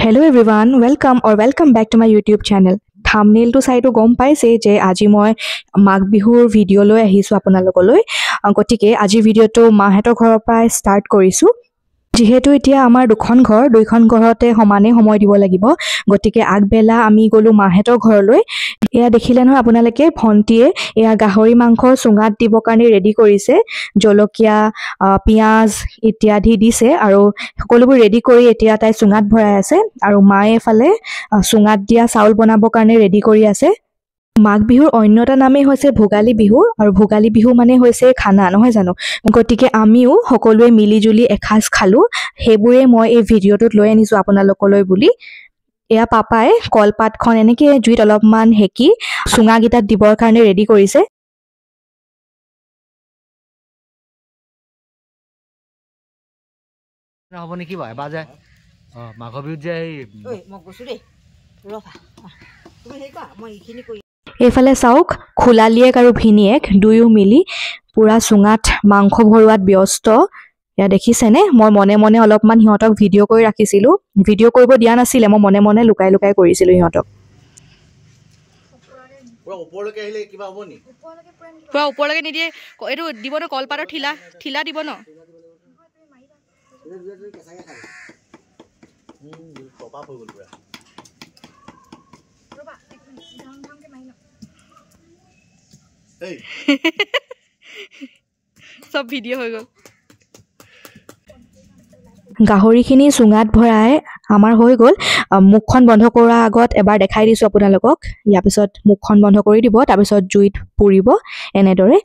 Hello everyone, welcome back to my YouTube channel. Thumbnail to চাই তো গম পাইছে যে আজি মই মাঘ বিহুৰ ভিডিও লৈ আহিছো আপোনালোকলৈ গটিকে আজি ভিডিওটো মাহেতৰ ঘৰৰ পৰা ষ্টাৰ্ট কৰিছো যেহেতু এতিয়া আমাৰ দুখন ঘৰতে সমানে সময় দিব লাগিব গটিকে আগবেলা আমি গলো মাহেতৰ ঘৰলৈ এয়া দেখিলে নহয় আপোনালোকে ভন্টিয়ে এয়া গাহৰি মাংস সুঙাত দিব কাৰণে ৰেডি কৰিছে জলকীয়া পিয়াজ ইত্যাদি দিছে আৰু সকলোবোৰ ৰেডি কৰি এতিয়া তাই সুঙাত ভৰাই আছে আৰু মায়ে ফালে সুঙাত দিয়া চাউল বনাবৰ কাৰণে ৰেডি কৰি আছে মাঘ বিহুৰ অন্যটা নামে হৈছে ভোগালী বিহু আৰু ভোগালী বিহু মানে হৈছে খানা নহয় জানো গটিকে আমিও সকলোৱে মিলিজুলি এখাজ খালো হেবুৰে মই এই ভিডিওটোত লৈ আনিছো আপোনালোকলৈ বুলি এয়া পাপাই কলপাতখন এনেকে জুইত অলপমান হেকি সুঙা গিটাত দিবৰ কাৰণে ৰেডি কৰিছে হ'ব নেকি ভাই বাজে মাঘ বিহুত যে ঐ মই গৈছো দেই ৰফা তুমি হেই কোৱা মই এইখিনি কৰি এইফালে চাওক খুলালিয়েক আৰু ভিনিয়েক দুয়ো মিলি পুৰা সুঙাত মাংস ভৰোৱাত ব্যস্ত ইয়া দেখিছেনে মই মনে মনে অলপমান হিহঁতক ভিডিও কৰি ৰাখিছিলো ভিডিও কৰিব দিয়া নাছিলে মই মনে মনে লুকাই লুকাই কৰিছিলো হিহঁতক পুৰা ওপৰলৈকে আহিলে কিবা হ'ব নি পুৰা ওপৰলৈকে নিদিয়ে এইটো দিব ন কলপাতৰ ঠিলা দিব ন টপা হৈ গ'ল পুৰা এই সব ভিডিও হৈ গ'ল গাহৰিখিনি সুঙাত ভৰাই আমাৰ হৈ গ'ল মুখখন বন্ধ কৰাৰ আগত এবাৰ দেখাই দিছো আপোনালোকক ইয়াৰ পিছত মুখখন বন্ধ কৰি দিব তাৰ পিছত জুইত পুৰিব এনেদৰে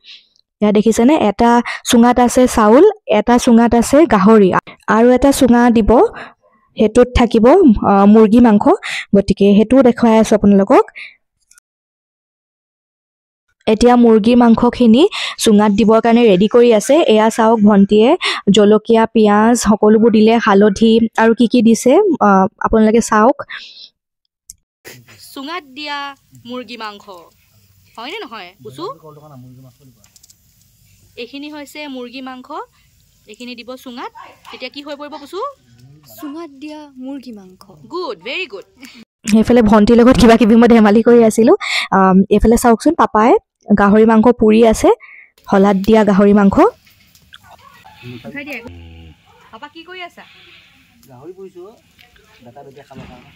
ইয়া দেখিছেনে এটা সুঙাত আছে চাউল এটা সুঙাত আছে গাহৰি আৰু এটা সুঙা দিব হেতুত থাকিব মুৰ্গী মাংস গটিকে হেতু দেখাই আছো আপোনালোকক এতিয়া মুৰ্গী মাংসখিনি সুঙাত দিবৰ কাৰণে ৰেডি কৰি আছে এয়া চাওক ভন্টিয়ে জলকীয়া পিয়াজ সকলোবোৰ দিলে হালধি আৰু কি দিছে আপোনালোকে চাওক সুঙাত দিয়া মুৰ্গী মাংস হয়নে নহয় বুচু এইখিনি হৈছে মুৰ্গী মাংস এইখিনি দিব সুঙাত তেতিয়া কি হৈ পৰিব বুচু সুঙাত দিয়া মুৰ্গী মাংস গুড ভেৰি গুড সেইফালে ভন্টিৰ লগত কিবা কিবি মই ধেমালি কৰি আছিলো এইফালে চাওকচোন পাপাই গাহৰি মাংস পুৰি আছে হলাত দিয়া গাহৰি মাংস উঠাই দিয়া পাপা কি কৰি আছা গাহৰি পুৰিছো দাতা বেটা খাব কাৰণে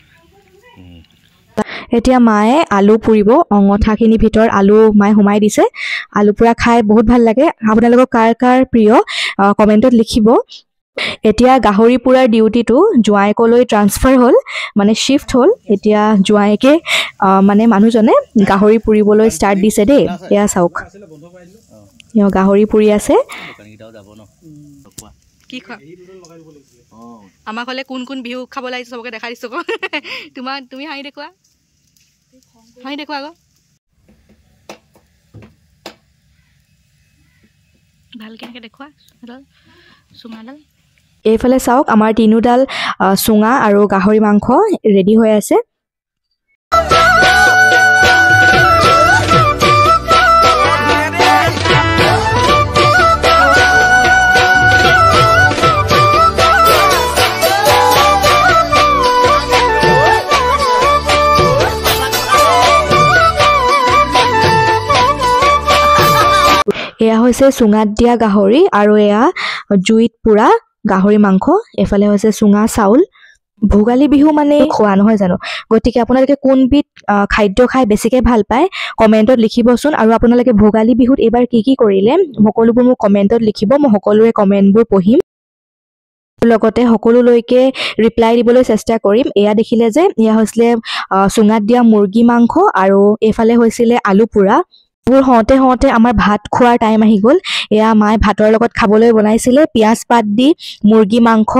এতিয়া মায়ে আলু পুৰিব অঙঠাখিনি ভিতৰ আলু মায়ে সোমাই দিছে আলু পুৰা খাই বহুত ভাল লাগে আপোনালোকক কাৰ প্ৰিয় কমেন্টত লিখিব এতিয়া গাহৰি পুৰাৰ ডিউটিটো জুৱাইকলৈ ট্ৰান্সফাৰ হ'ল মানে শিফট হ'ল এতিয়া জুৱাইকে মানে মানুহজনে গাহৰি পুৰিবলৈ ষ্টাৰ্ট দিছে দেই এয়া চাওক ইও গাহৰি পুৰি আছে দোকানীটাও যাব ন কি খোৱা আমাৰ ঘৰলে কোন বিহু খাব লাগিছে সবকে দেখাই দিছো তুমি হাঁহি দেখুৱা আকৌ ভালকে এনেকে দেখুৱা চুঙাডাল এইফালে চাওক আমাৰ তিনুডাল সুঙা আৰু গাহৰি মাংস ৰেডি হৈ আছে এয়া হৈছে সুঙাত দিয়া গাহৰি আৰু এয়া জুইত পুৰা গাহৰি মাংস এফালে হৈছে সুঙা চাউল ভোগালী বিহু মানে খোৱা নহয় জানো গতিকে আপোনালোকে কোনবিধ খাদ্য খাই বেছিকৈ ভাল পায় কমেণ্টত লিখিবচোন আৰু আপোনালোকে ভোগালী বিহুত এইবাৰ কি কৰিলে সকলোবোৰ মোক কমেণ্টত লিখিব মই সকলোৰে কমেণ্টবোৰ পঢ়িম লগতে সকলোলৈকে ৰিপ্লাই দিবলৈ চেষ্টা কৰিম এয়া দেখিলে যে এয়া হৈছিলে সুঙাত দিয়া মুৰ্গী মাংস আৰু এইফালে হৈছিলে আলু পুৰা হওঁতে আমাৰ ভাত খোৱাৰ টাইম আহি গ'ল এয়া মায়ে ভাতৰ লগত খাবলৈ বনাইছিলে পিয়াজ পাত দি মুৰ্গী মাংস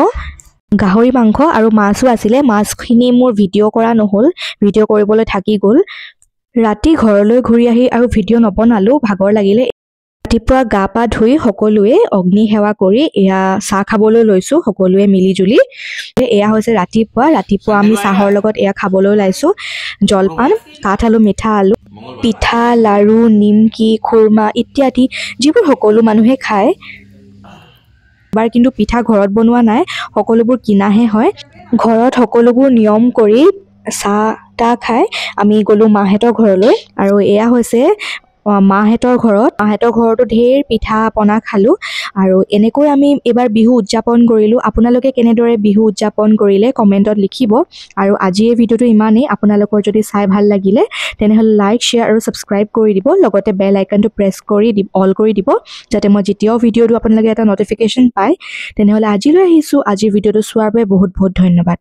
গাহৰি মাংস আৰু মাছো আছিলে মাছখিনি মোৰ ভিডিঅ' কৰা নহ'ল ভিডিঅ' কৰিবলৈ থাকি গ'ল ৰাতি ঘৰলৈ ঘূৰি আহি আৰু ভিডিঅ' নবনালো ভাগৰ লাগিলে ৰাতিপুৱা গা পা ধুই সকলোৱে অগ্নি সেৱা কৰি এয়া চাহ খাবলৈ লৈছো সকলোৱে মিলিজুলি এয়া হৈছে ৰাতিপুৱা আমি চাহৰ লগত এয়া খাবলৈ ওলাইছো জলপান কাঠ আলু মিঠা আলু পিঠা লাৰু নিমকি খুৰমা ইত্যাদি যিবোৰ সকলো মানুহে খায় বাৰ কিন্তু পিঠা ঘৰত বনোৱা নাই সকলোবোৰ কিনাহে হয় ঘৰত সকলোবোৰ নিয়ম কৰি চাহ তাহ খাই আমি গ'লোঁ মাহঁতৰ ঘৰলৈ আৰু এয়া হৈছে মাহঁতৰ ঘৰতো ঢেৰ পিঠা পনা খালোঁ আৰু এনেকৈ আমি এইবাৰ বিহু উদযাপন কৰিলোঁ। আপোনালোকে কেনেদৰে বিহু উদযাপন কৰিলে কমেণ্টত লিখিব আৰু আজি এই ভিডিঅ'টো ইমানেই। আপোনালোকৰ যদি চাই ভাল লাগিলে তেনেহ'লে লাইক শ্বেয়াৰ আৰু ছাবস্ক্ৰাইব কৰি দিব, লগতে বেল আইকনটো প্ৰেছ কৰি অল কৰি দিব যাতে মই যেতিয়াও ভিডিঅ' দিওঁ আপোনালোকে এটা নটিফিকেশ্যন পায়। তেনেহ'লে আজিলৈ আহিছোঁ। আজিৰ ভিডিঅ'টো চোৱাৰ বাবে বহুত বহুত ধন্যবাদ।